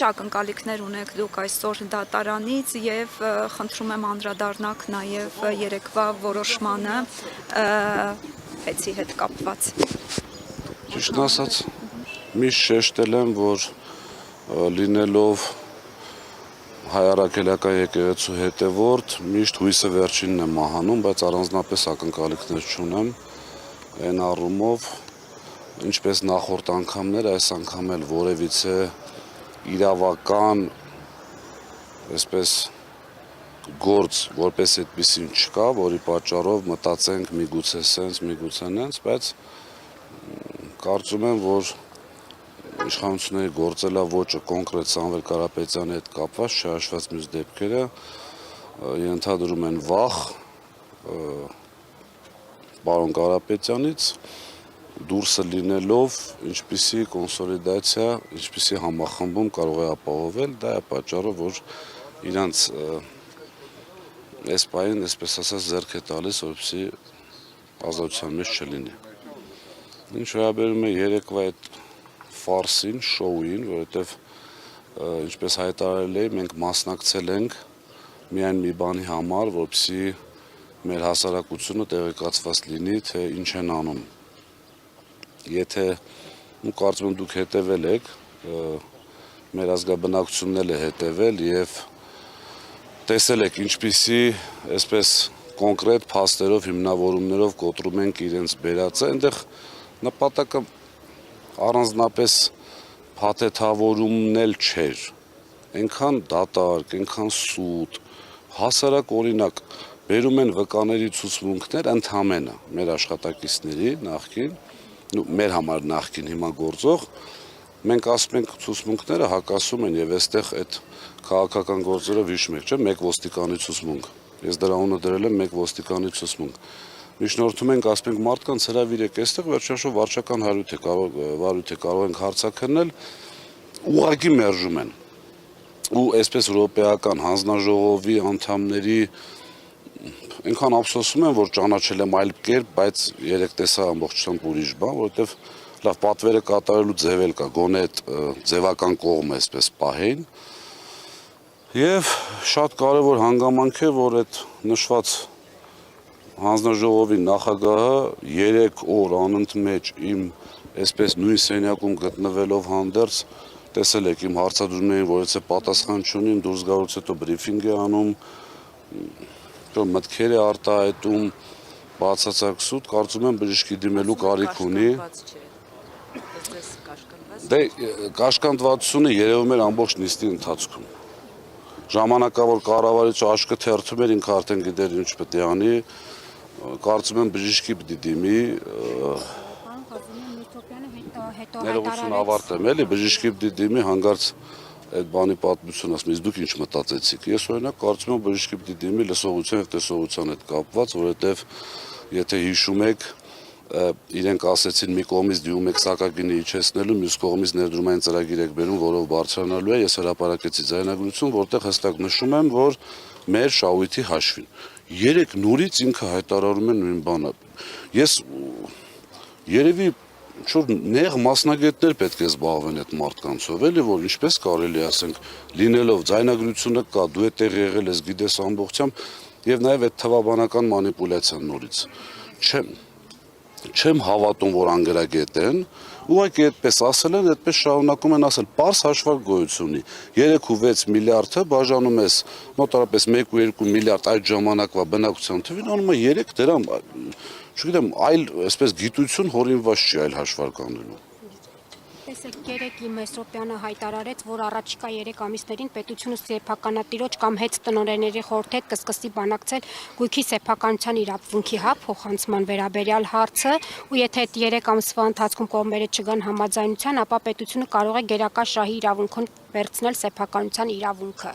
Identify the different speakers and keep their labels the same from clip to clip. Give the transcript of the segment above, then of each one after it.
Speaker 1: Ինչ ակնկալիքներ ունեք դուք այսօր դատարանից եւ խնդրում եմ անդրադառնաք նաեւ երեկվա որոշմանը Փեցի հետ կապված։
Speaker 2: Ճիշտն ասած, միշտ շեշտել եմ, որ լինելով հայ առաքելական եկեղեցու հետևորդ, միշտ հույսը վերջինն եմ մահանում, բայց առանձնապես ակնկալիքներ չունեմ այն առումով, ինչպես նախորդ անգամներ, այս անգամ էլ որևիցե իրավական, այսպես գործ, որպես այդպեսին չկա, որի պատճառով մտածենք միգուցե սենց, միգուցե նենց, բայց կարծում եմ, որ իշխանությունների գործելավոճը կոնկրետ Սամվել Կարապետյանի հետ կապված չհաշված մյուս դեպքերը ենթադրում են վախ պարոն Կարապետյանից դուրսը լինելով ինչպիսի կոնսոլիդացիա, ինչպիսի համախմբում կարող է ապահովել, դա է պատճառը, որ իրանց այս պահին, այսպես ասած, ձեռք է տալիս, որպեսզի ազատության մեջ չլինի։ Ինչ վերաբերում է երեկվա այդ ֆարսին, շոուին, որովհետև ինչպես հայտարարել էի, մենք մասնակցել ենք միայն մի բանի համար, որպեսզի մեր հասարակությունը տեղեկացված լինի, թե ինչ են անում։ Եթե կարծում եմ դուք հետևել եք, մեր ազգաբնակությունն էլ է հետևել եւ տեսել եք ինչպիսի այսպես կոնկրետ փաստերով, հիմնավորումներով կոտրում ենք իրենց բերածը, այնտեղ նպատակը առանձնապես փաթեթավորումն էլ չէր, այնքան դատարկ, այնքան սուտ, հասարակ օրինակ, բերում են վկաների ցուցմունքներ ընդամենը մեր աշխատակիցների նախկին, մեր համար նախկին հիմա գործող, մենք ասում ենք ցուցմունքները հակասում են եւ այստեղ այդ քաղաքական գործերով հիշում եք, չէ՞, մեկ ոստիկանի ցուցմունք, ես դրա ունը դրել եմ մեկ ոստիկանի ցուցմունք, միջնորդում ենք, ասում ենք մարդկանց հրավիրեք այստեղ, վերջնաշով վարչական վարույթ է կարող ենք հարցաքննել, ուղղակի մերժում են։ Ու այսպես եվրոպեական հանձնաժողովի անդամների այնքան ափսոսում եմ, որ ճանաչել եմ այլ կերպ, բայց երեք տեսա ամբողջությամբ ուրիշ բան, որովհետև լավ պատվերը կատարելու ձև էլ կա, գոնե այդ ձևական կողմը այսպես պահեին։ Եվ շատ կարևոր հանգամանք է, որ այդ նշված հանձնաժողովի նախագահը 3 օր անընդմեջ իմ այսպես նույն սենյակում գտնվելով հանդերձ տեսել եք իմ հարցադրումներին, որ եթե պատասխան չունին, դուրս գալուց հետո բրիֆինգ է անում, մտքեր է արտահայտում, բացարձակ սուտ, կարծում եմ բժշկի դիմելու կարիք ունի։ Դե կաշկանդվածությունը երևում էր ամբողջ նիստի ընթացքում։ Ժամանակավոր կառավարիչը աչքը թերթում էր, ինքը արդեն գիտեր ինչ պետք է անի, կարծում եմ բժշկի պիտի դիմի, ներողություն ավարտեմ, էլի բժշկի պիտի դիմի հանգարց այդ բանի պատմություն ասում, իսկ դուք ինչ մտածեցիք։ Ես օրինակ կարծում եմ բժշկի պիտի դիմի լսողության եւ տեսողության հետ կապված, որովհետեւ եթե հիշում եք, իրենք ասեցին մի կողմից դիմում եք սակագինը իջեցնելու, մյուս կողմից ներդրումային ծրագիր եք բերում, որով բարձրանալու է, ես հրապարակեցի ձայնագրություն, որտեղ հստակ նշում եմ, որ մեր շահույթի հաշվին։ 3 նորից ինքը հայտարարում է նույն բանը։ Ես երևի ինչ-որ նեղ մասնագետներ պետք է զբաղվեն այդ մարդկանցով, էլի որ ինչպես կարելի ասենք, լինելով ձայնագրությունը կա, դու այդտեղ եղել ես, գիտես ամբողջությամբ եւ նաեւ այդ թվաբանական մանիպուլյացիան նորից։ Չեմ հավատում, որ անգրագետ են, ուղղակի այդպես ասել են, այդպես շարունակում են ասել, պարզ հաշվարկ գոյություն ունի, 3.6 միլիարդը բաժանում ես մոտավորապես 1.2 միլիարդ այդ ժամանակվա բնակության թվին, անում է 3 դրամ, չգիտեմ, այլ այսպես գիտություն հորինված չի այլ հաշվարկ անելու։
Speaker 3: Տեսեք, երեք Մեսրոպյանը հայտարարեց, որ առաջիկա 3 ամիսներին պետությունը սեփականատիրոջ կամ հետ տնօրենների խորհրդի հետ կսկսի բանակցել գույքի սեփականության իրավունքի փոխանցման վերաբերյալ հարցը, ու եթե այդ 3 ամսվա ընթացքում կողմերը չգան համաձայնության, ապա պետությունը կարող է գերակա շահի իրավունքն վերցնել սեփականության իրավունքը։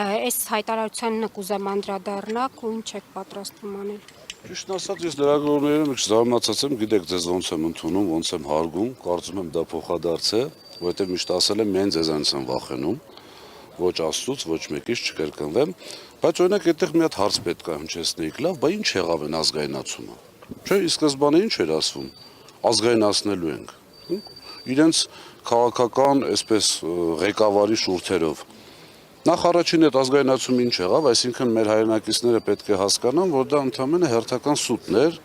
Speaker 3: Այս հայտարարությանն կուզեմ անդրադառնաք ու ինչ եք պատրաստվում անել։
Speaker 2: Ճիշտ ասած, ես լրագրողներում զարմացած եմ, գիտեք ձեզ ոնց եմ ընդունում, ոնց եմ հարգում, կարծում եմ դա փոխադարձ է, որովհետև միշտ ասել եմ միայն ձեզանից եմ վախենում, ոչ Աստծուց, ոչ մեկից չկրկնվեմ, բայց օրինակ այդտեղ մի հատ հարց պետք է հնչեցնեիք, լավ, բա ինչ եղավ են ազգայնացումը։ Չէ, ի սկզբանե ինչ էր ասվում, ազգայնացնելու ենք։ իրենց քաղաքական, այսպես ղեկավարի շուրթերով։ Նախ առաջին այդ ազգայնացումը ինչ եղավ, այսինքն մեր հայրենակիցները պետք է հասկանան, որ դա ընդամենը հերթական սուտներ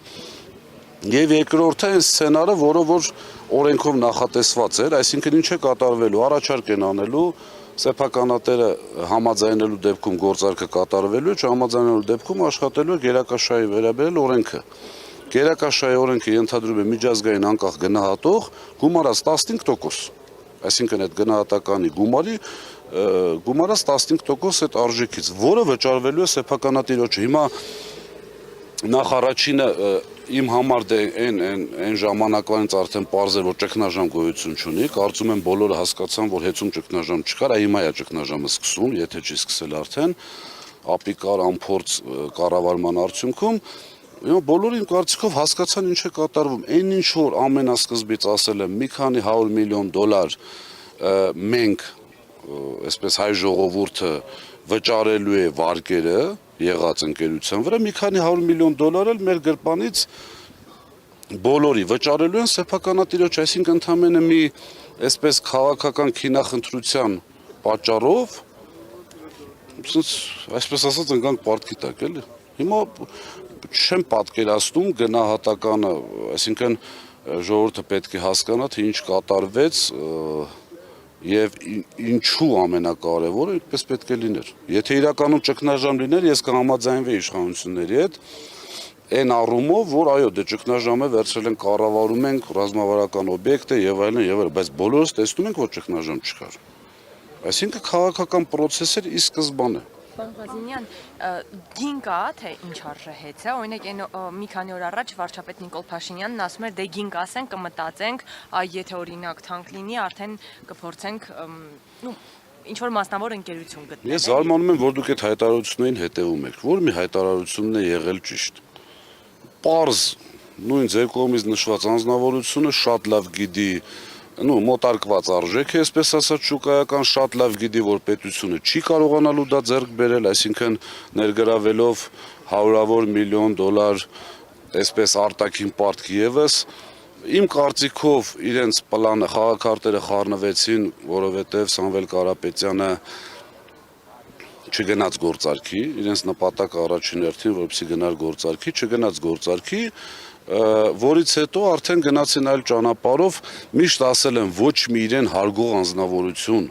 Speaker 2: եւ երկրորդը այն սցենարը, որը որ օրենքով նախատեսված էր, այսինքն ինչ է կատարվելու, առաջարկ են անելու, սեփականատերը համաձայնելու դեպքում գործարքը կատարվելու է, չհամաձայնելու դեպքում աշխատելու է գերակաշարի վերաբերել օրենքը։ Գերակաշարի օրենքը ենթադրում է միջազգային անկախ գնահատող գումարած 15%, այսինքն այդ գնահատականի գումարած 15% այդ արժեքից, որը վճարվելու է սեփականատիրոջը։ Հիմա նախ առաջինը իմ համար դե այն ժամանակվանից արդեն պարզ էր, որ ճգնաժամ գոյություն չունի, կարծում եմ բոլորը հասկացան, որ հեծում ճգնաժամ չկար, հիմա է ճգնաժամը սկսում, եթե չի սկսել արդեն, ապիկար անփորձ կառավարման արդյունքում, բոլորը իմ կարծիքով հասկացան ինչ է կատարվում, այն ինչ որ ամենասկզբից ասել եմ, մի քանի $100 միլիոն մենք, այսպես հայ ժողովուրդը վճարելու է վարկերը եղած ընկերության վրա, մի քանի $100 միլիոն էլ մեր գրպանից բոլորի վճարելու են սեփականատիրոջ, այսինքն ընդամենը մի այսպես քաղաքական քինախնդրության պատճառով, այսպես ասած ընկանք պարտքի տակ, էլի։ Հիմա չեմ պատկերացնում գնահատականը, այսինքն ժողովուրդը պետք է հասկանա, թե ինչ կատարվեց եւ ինչու ամենակարևորը այդպես պետք է լիներ։ Եթե իրականում ճգնաժամ լիներ, ես կհամաձայնվեի իշխանությունների հետ այն առումով, որ այո, դե ճգնաժամը վերցրել են կառավարում ենք, ռազմավարական օբյեկտ է եւ այլն, բայց բոլորս տեսնում ենք, որ ճգնաժամ չկար։ Այսինքն քաղաքական process-եր ի սկզբանե։
Speaker 4: Պարոն Ղազինյան, գին կա, թե ինչ արժեհեց է, օրինակ մի քանի օր առաջ վարչապետ Նիկոլ Փաշինյանն ասում էր, դե գին կասենք, կմտածենք, եթե օրինակ թանկ լինի, արդեն կփորձենք ինչ որ մասնավոր ընկերություն գտնել։
Speaker 2: Ես զարմանում եմ, որ դուք այդ հայտարարություններին հետևում եք, որ մի հայտարարությունն է եղել ճիշտ։ Պարզ նույն ձեր կողմից նշված անձնավորությունը շատ լավ գիտի մոտարկված արժեք է, այսպես ասած շուկայական շատ լավ գիտի, որ պետությունը չի կարողանալու դա ձեռք բերել, այսինքն ներգրավելով $100 միլիոն այսպես արտաքին պարտք եւս, իմ կարծիքով իրենց պլանը խաղաքարտերը խառնվեցին, որովհետեւ Սամվել Կարապետյանը չգնաց գործարքի, իրենց նպատակը առաջին հերթին, որպեսզի գնար գործարքի, չգնաց գործարքի, որից հետո արդեն գնացին այլ ճանապարհով, միշտ ասել եմ ոչ մի իրեն հարգող անձնավորություն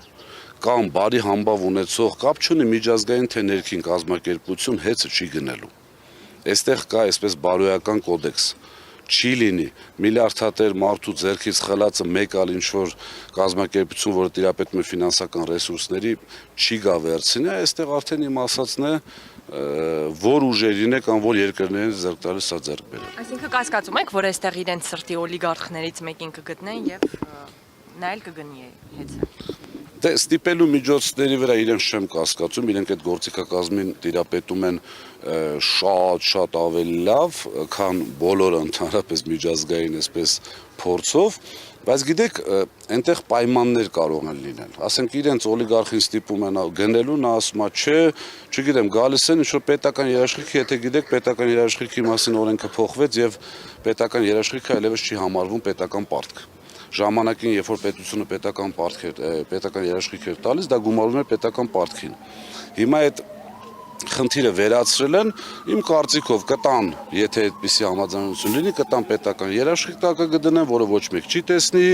Speaker 2: կամ բարի համբավ ունեցող կապ չունի միջազգային թե ներքին կազմակերպություն հեծը չի գնելու։ Այստեղ կա այսպես բարոյական կոդեքս, չի լինի միլիարդատեր մարդու ձեռքից խլածը մեկ ալ ինչ-որ կազմակերպություն, որը տիրապետում է ֆինանսական ռեսուրսների, չի գա վերցնի, այստեղ արդեն իմ ասածն է, որ ուժերին է կամ որ երկրներին ձեռք տալիս սա ձեռք բերել։
Speaker 4: Այսինքն կասկածում եք, որ այստեղ իրենց սրտի օլիգարխներից մեկին կգտնեն եւ նա էլ կգնի հեծը։
Speaker 2: Դե ստիպելու միջոցների վրա իրենց չեմ կասկածում, իրենք այդ գործիքակազմին տիրապետում են շատ ավելի լավ, քան բոլորը ընդհանրապես միջազգային այսպես փորձով, բայց գիտեք, այնտեղ պայմաններ կարող են լինել։ Ասենք իրենց օլիգարխին ստիպում են գնելու, նա ասում է, չէ, չգիտեմ, գալիս են ինչ-որ պետական երաշխիքի, եթե գիտեք, պետական երաշխիքի մասին օրենքը փոխվեց եւ պետական երաշխիքը այլևս չի համարվում պետական պարտք։ Ժամանակին, երբ որ պետությունը պետական երաշխիք էր տալիս, դա գումարվում էր պետական պարտքին։ Հիմա այդ խնդիրը վերացրել են, իմ կարծիքով կտան, եթե այդպիսի համաձայնություն լինի, կտան պետական երաշխիք տակը կդնեն, որը ոչ մեկ չի տեսնի,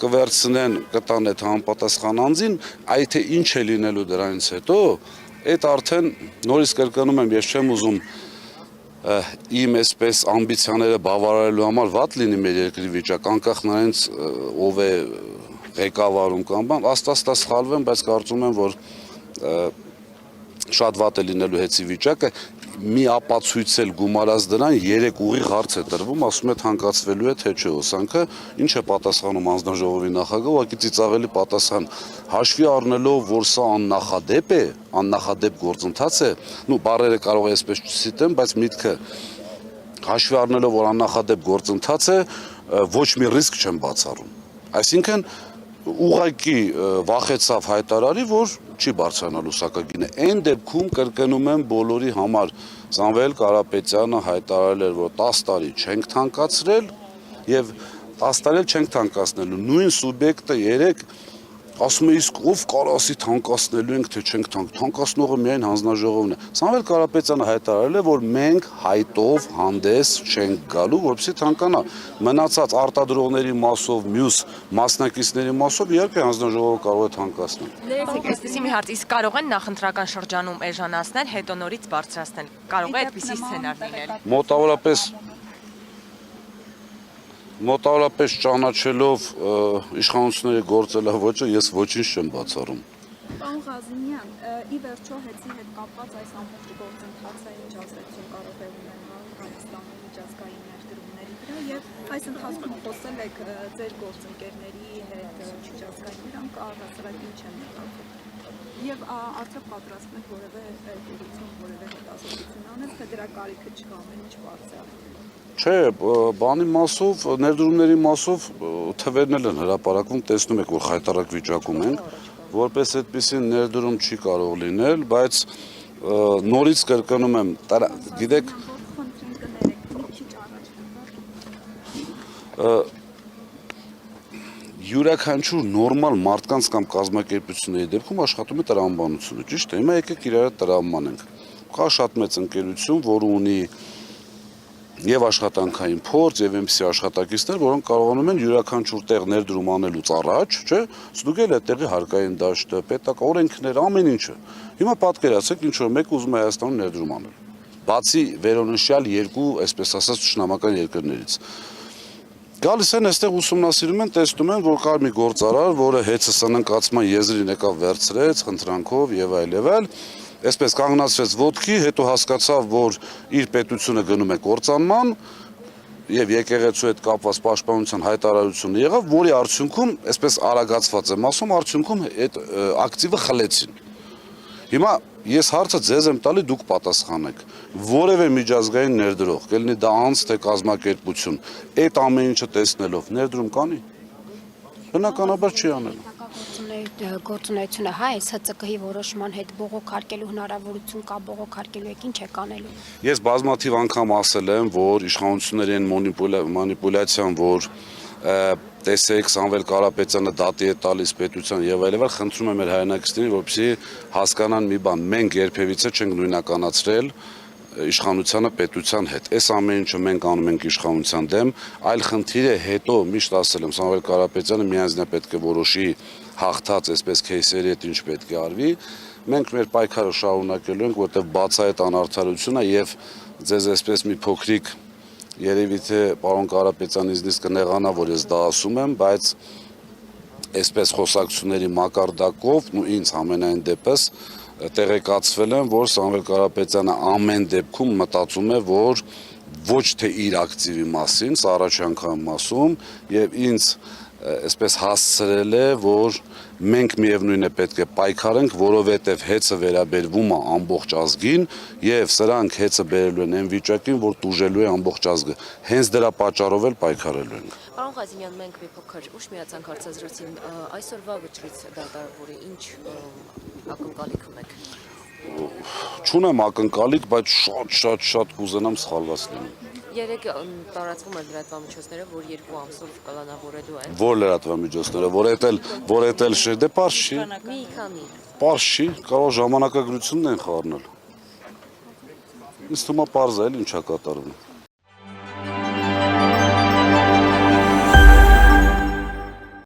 Speaker 2: կվերցնեն, կտան այդ համապատասխան անձին, այ թե ինչ է լինելու դրանից հետո, այդ արդեն նորից կրկնում եմ, ես չեմ ուզում իմ այսպես ամբիցիաները բավարարելու համար վատ լինի մեր երկրի վիճակ, անկախ նրանից ով է ղեկավարում կամ բան, աստաստա սխալվեմ, բայց կարծում եմ, որ շատ վատ է լինելու հեծի վիճակը, մի ապացույցել գումարած դրան 3 ուղիղ հարց է տրվում, ասում է թանկացվելու է թե չէ հոսանքը, ինչ է պատասխանում անձնաժողովի նախագահը, ուղղակի ծիծաղելի պատասխան, հաշվի առնելով, որ սա աննախադեպ է, աննախադեպ գործընթաց է, բառերը կարող է այսպես չցիտեմ, բայց միտքը հաշվի առնելով, որ աննախադեպ գործընթաց է, ոչ մի ռիսկ չեմ բացառում։ Այսինքն ուղղակի վախեցավ հայտարարի, որ չի բարձրանալու սակագինը։ Այն դեպքում կրկնում եմ բոլորի համար, Սամվել Կարապետյանը հայտարարել էր, որ 10 տարի չենք թանկացրել եւ աստարել չենք թանկացնելու։ Նույն սուբյեկտը երեք ասում է իսկ ով կարող ասի թանկացնելու ենք թե չենք թանկացնողը միայն հանձնաժողովն է։ Սամվել Կարապետյանը հայտարարել է, որ մենք հայտով հանդես չենք գալու, որպեսզի թանկանա։ Մնացած արտադրողների մասով, մյուս մասնակիցների մասով իհարկե հանձնաժողովը կարող է թանկացնել։
Speaker 4: Ներեցեք, այսպեսի մի հարց, իսկ կարող են նախընտրական շրջանում էժանացնել, հետո նորից բարձրացնել։ Կարող է այդպիսի սցենար լինել։
Speaker 2: Մոտավորապես ճանաչելով իշխանությունների գործելավոճը ես ոչինչ չեմ բացառում։
Speaker 1: Պարոն Ղազիմյան, ի վերջո հետի հետ կապված այս ամբողջ գործընթացը ինչ ազդեցություն կարող է ունենալ Հայաստանի միջազգային ներդրումների վրա եւ այս ընթացքում խոսել եք ձեր գործընկերների հետ միջազգային իրանք առհասարակ ինչ են մտածում եւ արդյոք պատրաստվում եք որևէ դուրսում որևէ հետազոտություն անել, թե դրա կարիքը չկա, ամեն ինչ բարձր է։
Speaker 2: Չէ, բանի մասով, ներդրումների մասով թվերն են հրապարակվում, տեսնում եք, որ խայտարակ վիճակում են, որպես այդպիսի ներդրում չի կարող լինել, բայց նորից կրկնում եմ, գիտեք, յուրաքանչյուր նորմալ մարդկանց կամ կազմակերպությունների դեպքում աշխատում է տրամաբանությունը, ճիշտ է, հիմա եկեք իրար տրամաբանենք։ Կա շատ մեծ ընկերություն, որը ունի եւ աշխատանքային փորձ եւ այնպիսի աշխատակիցներ, որոնք կարողանում են յուրաքանչյուր տեղ ներդրում անելուց առաջ, չէ՞, ստուգել է տեղի հարկային դաշտը, պետական օրենքները, ամեն ինչը։ Հիմա պատկերացրեք, ինչ որ մեկը ուզում է Հայաստանում ներդրում անել։ Բացի վերոնշյալ երկու, այսպես ասած, ճշնամական երկրներից։ Գալիս են այստեղ ուսումնասիրում են, տեսնում են, որ կար մի գործարար, որը ՀՑՍ-ն ընկացման եզրին եկավ վերցրեց, խնդրանքով եւ այլ։ Այսպես կանգնացրեց ոտքի, հետո հասկացավ, որ իր պետությունը գնում է կործանման եւ եկեղեցու հետ կապված պաշտպանության հայտարարությունը եղավ, որի արդյունքում, այսպես արագացված եմ ասում, արդյունքում այդ ակտիվը խլեցին։ Հիմա ես հարցը ձեզ եմ տալի, դուք պատասխանեք։ Որևէ միջազգային ներդրող, կլինի դա անձ թե կազմակերպություն, այդ ամեն ինչը տեսնելով ներդրում կանի։ Բնականաբար չի անել։
Speaker 3: Գործունեությունը հայ այս ՀՑԿ-ի որոշման հետ բողոքարկելու հնարավորություն կա, բողոքարկելու եք ինչ եք անելու։
Speaker 2: Ես բազմաթիվ անգամ ասել եմ, որ իշխանությունների են մանիպուլյացիան, որ տեսեք Սամվել Կարապետյանը դատի է տալիս պետության եւ այլն, խնդրում եմ մեր հայրենակիցներին, որպեսզի հասկանան մի բան, մենք երբևիցե չենք նույնականացրել իշխանությանը պետության հետ։ Այս ամեն ինչը մենք անում ենք իշխանության դեմ, այլ խնդիրը հետո միշտ ասել եմ, Սամվել Կարապետյանը միանձնյա պետք է որոշի հաղթած այսպես քեյսերի հետ ինչ պետք է արվի։ Մենք մեր պայքարը շարունակելու ենք, որտեղ բացահայտ անարդարությունը եւ ձեզ այսպես մի փոքրիկ երևի թե պարոն Կարապետյանից նիստ կնեղանա, որ ես դա ասում եմ, բայց այսպես խոսակցությունների մակարդակով ու ինձ ամենայն դեպս տեղեկացվել եմ, որ Սամվել Կարապետյանը ամեն դեպքում մտածում է, որ ոչ թե իր ակտիվի մասին, սա առաջ անգամ ասում, եւ ինձ այսպես հասցրել է, որ մենք միևնույն է պետք է պայքարենք, որովհետև հեծը վերաբերվում է ամբողջ ազգին եւ սրանք հեծը բերելու են այն վիճակին, որ տուժելու է ամբողջ ազգը։ Հենց դրա պատճառով էլ պայքարելու ենք։
Speaker 5: Պարոն Ղազիմյան, մենք մի փոքր ուշ միացանք հարցազրույցին, այսօրվա վճռից դատավորի ինչ ակնկալիք ունեք։
Speaker 2: Չունեմ ակնկալիք, բայց շատ կուզենամ սխալված լինեմ։
Speaker 5: Երեք տարածվում են լրատվամիջոցները, որ 2 ամսով կալանավորելու են։
Speaker 2: Որ լրատվամիջոցները, որ էտել շեր, դե պարզ չի։
Speaker 5: Մի քանի։
Speaker 2: Պարզ չի, կարող ժամանակագրությունն են խառնել։ Ինձ թվում է պարզ է, ինչա կատարվում։